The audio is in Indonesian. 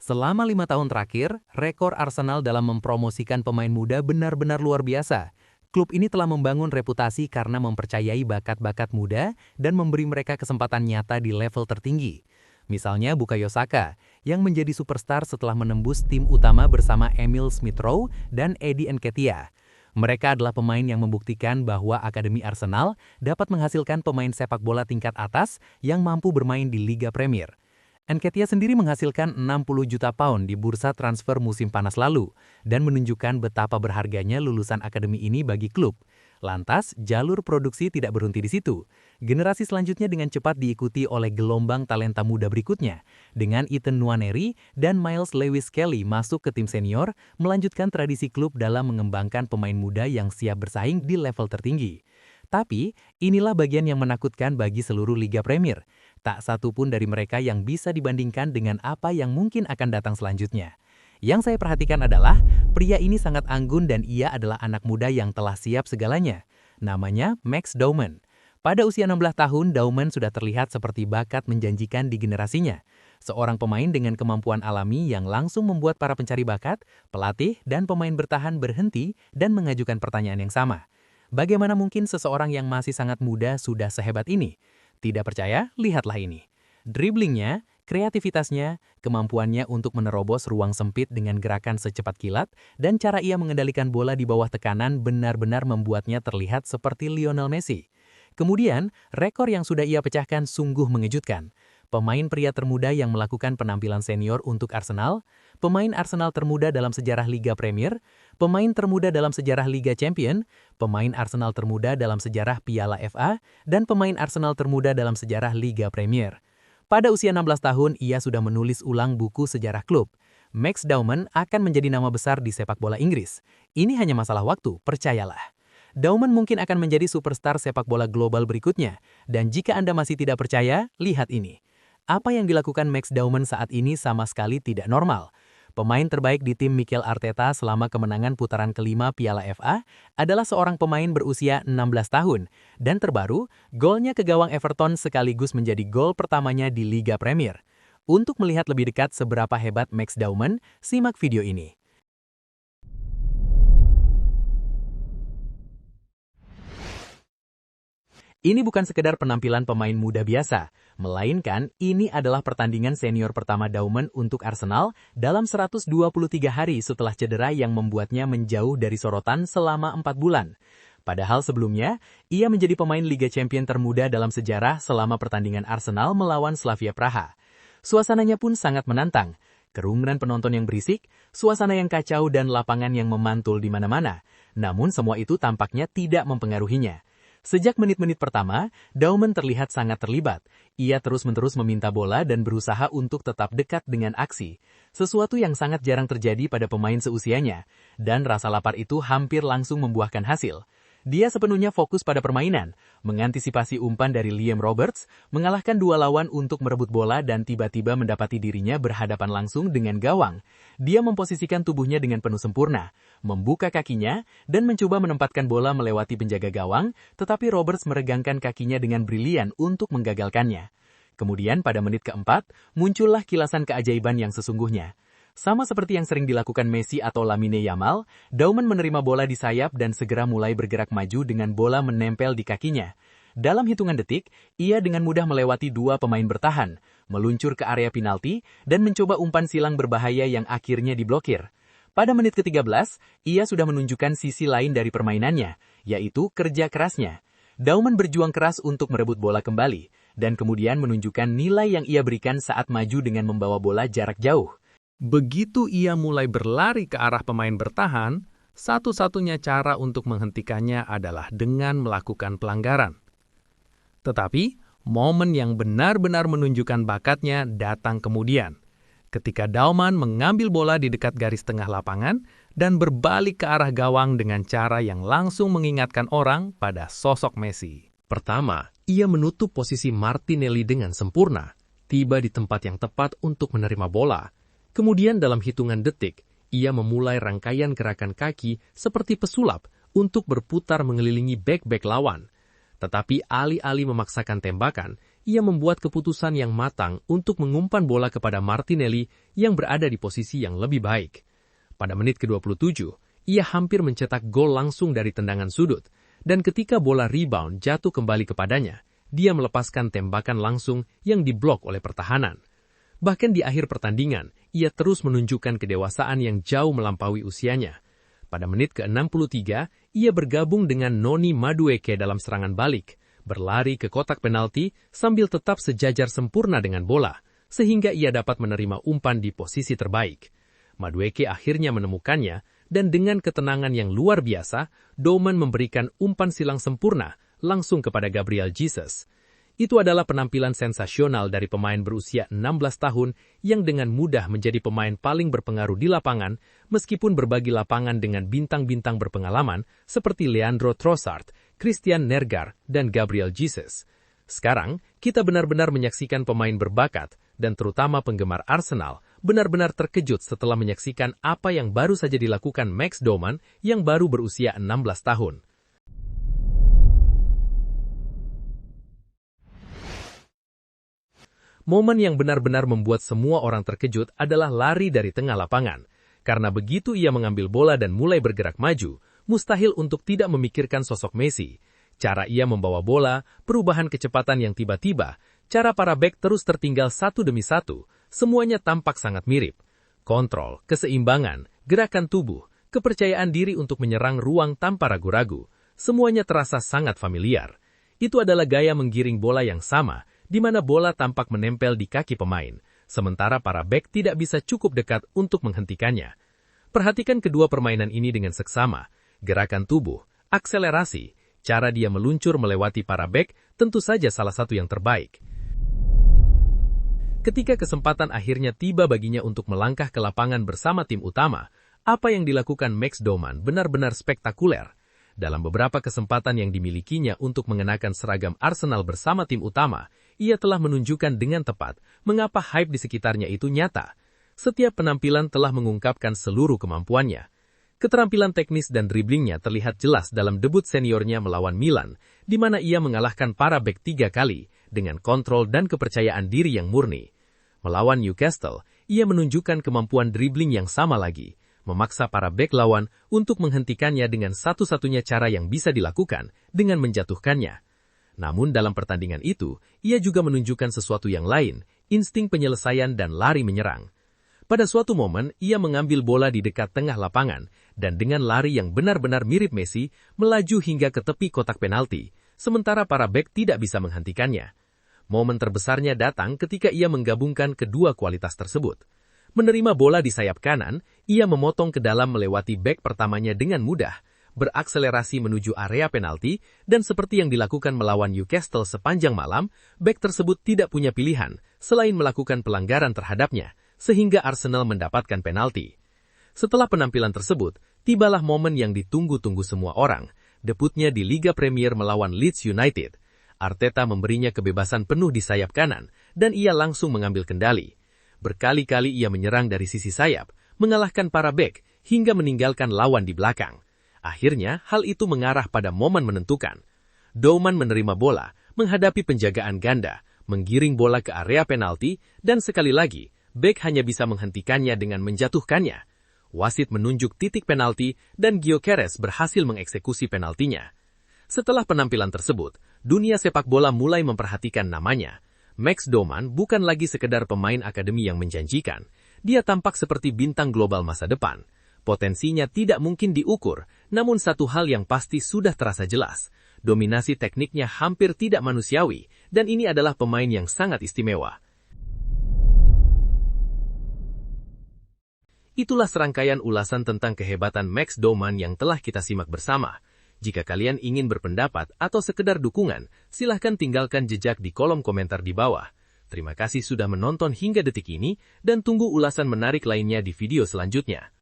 Selama 5 tahun terakhir, rekor Arsenal dalam mempromosikan pemain muda benar-benar luar biasa. Klub ini telah membangun reputasi karena mempercayai bakat-bakat muda dan memberi mereka kesempatan nyata di level tertinggi. Misalnya Bukayo Saka, yang menjadi superstar setelah menembus tim utama bersama Emil Smith-Rowe dan Eddie Nketiah. Mereka adalah pemain yang membuktikan bahwa Akademi Arsenal dapat menghasilkan pemain sepak bola tingkat atas yang mampu bermain di Liga Premier. Nketiah sendiri menghasilkan 60 juta pound di bursa transfer musim panas lalu dan menunjukkan betapa berharganya lulusan akademi ini bagi klub. Lantas, jalur produksi tidak berhenti di situ. Generasi selanjutnya dengan cepat diikuti oleh gelombang talenta muda berikutnya, dengan Ethan Nwaneri dan Miles Lewis-Kelly masuk ke tim senior, melanjutkan tradisi klub dalam mengembangkan pemain muda yang siap bersaing di level tertinggi. Tapi, inilah bagian yang menakutkan bagi seluruh Liga Premier. Tak satu pun dari mereka yang bisa dibandingkan dengan apa yang mungkin akan datang selanjutnya. Yang saya perhatikan adalah, pria ini sangat anggun dan ia adalah anak muda yang telah siap segalanya. Namanya Max Dauman. Pada usia 16 tahun, Dauman sudah terlihat seperti bakat menjanjikan di generasinya. Seorang pemain dengan kemampuan alami yang langsung membuat para pencari bakat, pelatih, dan pemain bertahan berhenti dan mengajukan pertanyaan yang sama. Bagaimana mungkin seseorang yang masih sangat muda sudah sehebat ini? Tidak percaya? Lihatlah ini. Driblingnya, kreativitasnya, kemampuannya untuk menerobos ruang sempit dengan gerakan secepat kilat, dan cara ia mengendalikan bola di bawah tekanan benar-benar membuatnya terlihat seperti Lionel Messi. Kemudian, rekor yang sudah ia pecahkan sungguh mengejutkan. Pemain pria termuda yang melakukan penampilan senior untuk Arsenal, pemain Arsenal termuda dalam sejarah Liga Premier, pemain termuda dalam sejarah Liga Champion, pemain Arsenal termuda dalam sejarah Piala FA, dan pemain Arsenal termuda dalam sejarah Liga Premier. Pada usia 16 tahun, ia sudah menulis ulang buku sejarah klub. Max Dauman akan menjadi nama besar di sepak bola Inggris. Ini hanya masalah waktu, percayalah. Dauman mungkin akan menjadi superstar sepak bola global berikutnya. Dan jika Anda masih tidak percaya, lihat ini. Apa yang dilakukan Max Dauman saat ini sama sekali tidak normal. Pemain terbaik di tim Mikel Arteta selama kemenangan putaran kelima Piala FA adalah seorang pemain berusia 16 tahun. Dan terbaru, golnya ke gawang Everton sekaligus menjadi gol pertamanya di Liga Premier. Untuk melihat lebih dekat seberapa hebat Max Dauman, simak video ini. Ini bukan sekedar penampilan pemain muda biasa, melainkan ini adalah pertandingan senior pertama Dauman untuk Arsenal dalam 123 hari setelah cedera yang membuatnya menjauh dari sorotan selama 4 bulan. Padahal sebelumnya, ia menjadi pemain Liga Champion termuda dalam sejarah selama pertandingan Arsenal melawan Slavia Praha. Suasananya pun sangat menantang. Kerumunan penonton yang berisik, suasana yang kacau dan lapangan yang memantul di mana-mana. Namun semua itu tampaknya tidak mempengaruhinya. Sejak menit-menit pertama, Dauman terlihat sangat terlibat. Ia terus-menerus meminta bola dan berusaha untuk tetap dekat dengan aksi. Sesuatu yang sangat jarang terjadi pada pemain seusianya. Dan rasa lapar itu hampir langsung membuahkan hasil. Dia sepenuhnya fokus pada permainan, mengantisipasi umpan dari Liam Roberts, mengalahkan dua lawan untuk merebut bola dan tiba-tiba mendapati dirinya berhadapan langsung dengan gawang. Dia memposisikan tubuhnya dengan penuh sempurna, membuka kakinya, dan mencoba menempatkan bola melewati penjaga gawang, tetapi Roberts meregangkan kakinya dengan brilian untuk menggagalkannya. Kemudian pada menit keempat, muncullah kilasan keajaiban yang sesungguhnya. Sama seperti yang sering dilakukan Messi atau Lamine Yamal, Dauman menerima bola di sayap dan segera mulai bergerak maju dengan bola menempel di kakinya. Dalam hitungan detik, ia dengan mudah melewati dua pemain bertahan, meluncur ke area penalti, dan mencoba umpan silang berbahaya yang akhirnya diblokir. Pada menit ke-13, ia sudah menunjukkan sisi lain dari permainannya, yaitu kerja kerasnya. Dauman berjuang keras untuk merebut bola kembali, dan kemudian menunjukkan nilai yang ia berikan saat maju dengan membawa bola jarak jauh. Begitu ia mulai berlari ke arah pemain bertahan, satu-satunya cara untuk menghentikannya adalah dengan melakukan pelanggaran. Tetapi, momen yang benar-benar menunjukkan bakatnya datang kemudian, ketika Dauman mengambil bola di dekat garis tengah lapangan dan berbalik ke arah gawang dengan cara yang langsung mengingatkan orang pada sosok Messi. Pertama, ia menutup posisi Martinelli dengan sempurna, tiba di tempat yang tepat untuk menerima bola. Kemudian dalam hitungan detik, ia memulai rangkaian gerakan kaki seperti pesulap untuk berputar mengelilingi bek-bek lawan. Tetapi alih-alih memaksakan tembakan, ia membuat keputusan yang matang untuk mengumpan bola kepada Martinelli yang berada di posisi yang lebih baik. Pada menit ke-27, ia hampir mencetak gol langsung dari tendangan sudut, dan ketika bola rebound jatuh kembali kepadanya, dia melepaskan tembakan langsung yang diblok oleh pertahanan. Bahkan di akhir pertandingan, ia terus menunjukkan kedewasaan yang jauh melampaui usianya. Pada menit ke-63, ia bergabung dengan Noni Madueke dalam serangan balik, berlari ke kotak penalti sambil tetap sejajar sempurna dengan bola, sehingga ia dapat menerima umpan di posisi terbaik. Madueke akhirnya menemukannya, dan dengan ketenangan yang luar biasa, Doman memberikan umpan silang sempurna langsung kepada Gabriel Jesus. Itu adalah penampilan sensasional dari pemain berusia 16 tahun yang dengan mudah menjadi pemain paling berpengaruh di lapangan, meskipun berbagi lapangan dengan bintang-bintang berpengalaman seperti Leandro Trossard, Christian Nergar, dan Gabriel Jesus. Sekarang, kita benar-benar menyaksikan pemain berbakat, dan terutama penggemar Arsenal, benar-benar terkejut setelah menyaksikan apa yang baru saja dilakukan Max Doman yang baru berusia 16 tahun. Momen yang benar-benar membuat semua orang terkejut adalah lari dari tengah lapangan. Karena begitu ia mengambil bola dan mulai bergerak maju, mustahil untuk tidak memikirkan sosok Messi. Cara ia membawa bola, perubahan kecepatan yang tiba-tiba, cara para bek terus tertinggal satu demi satu, semuanya tampak sangat mirip. Kontrol, keseimbangan, gerakan tubuh, kepercayaan diri untuk menyerang ruang tanpa ragu-ragu, semuanya terasa sangat familiar. Itu adalah gaya menggiring bola yang sama, di mana bola tampak menempel di kaki pemain, sementara para bek tidak bisa cukup dekat untuk menghentikannya. Perhatikan kedua permainan ini dengan seksama, gerakan tubuh, akselerasi, cara dia meluncur melewati para bek tentu saja salah satu yang terbaik. Ketika kesempatan akhirnya tiba baginya untuk melangkah ke lapangan bersama tim utama, apa yang dilakukan Max Doman benar-benar spektakuler. Dalam beberapa kesempatan yang dimilikinya untuk mengenakan seragam Arsenal bersama tim utama, ia telah menunjukkan dengan tepat mengapa hype di sekitarnya itu nyata. Setiap penampilan telah mengungkapkan seluruh kemampuannya. Keterampilan teknis dan driblingnya terlihat jelas dalam debut seniornya melawan Milan, di mana ia mengalahkan para bek 3 kali dengan kontrol dan kepercayaan diri yang murni. Melawan Newcastle, ia menunjukkan kemampuan dribbling yang sama lagi, memaksa para bek lawan untuk menghentikannya dengan satu-satunya cara yang bisa dilakukan, dengan menjatuhkannya. Namun dalam pertandingan itu, ia juga menunjukkan sesuatu yang lain, insting penyelesaian dan lari menyerang. Pada suatu momen, ia mengambil bola di dekat tengah lapangan, dan dengan lari yang benar-benar mirip Messi, melaju hingga ke tepi kotak penalti, sementara para bek tidak bisa menghentikannya. Momen terbesarnya datang ketika ia menggabungkan kedua kualitas tersebut. Menerima bola di sayap kanan, ia memotong ke dalam melewati bek pertamanya dengan mudah, berakselerasi menuju area penalti, dan seperti yang dilakukan melawan Newcastle sepanjang malam, bek tersebut tidak punya pilihan selain melakukan pelanggaran terhadapnya, sehingga Arsenal mendapatkan penalti. Setelah penampilan tersebut, tibalah momen yang ditunggu-tunggu semua orang, debutnya di Liga Premier melawan Leeds United. Arteta memberinya kebebasan penuh di sayap kanan, dan ia langsung mengambil kendali. Berkali-kali ia menyerang dari sisi sayap, mengalahkan para bek, hingga meninggalkan lawan di belakang. Akhirnya, hal itu mengarah pada momen menentukan. Doman menerima bola, menghadapi penjagaan ganda, menggiring bola ke area penalti, dan sekali lagi, bek hanya bisa menghentikannya dengan menjatuhkannya. Wasit menunjuk titik penalti, dan Gyökeres berhasil mengeksekusi penaltinya. Setelah penampilan tersebut, dunia sepak bola mulai memperhatikan namanya. Max Doman bukan lagi sekedar pemain akademi yang menjanjikan. Dia tampak seperti bintang global masa depan. Potensinya tidak mungkin diukur, namun satu hal yang pasti sudah terasa jelas. Dominasi tekniknya hampir tidak manusiawi, dan ini adalah pemain yang sangat istimewa. Itulah serangkaian ulasan tentang kehebatan Max Doman yang telah kita simak bersama. Jika kalian ingin berpendapat atau sekedar dukungan, silahkan tinggalkan jejak di kolom komentar di bawah. Terima kasih sudah menonton hingga detik ini, dan tunggu ulasan menarik lainnya di video selanjutnya.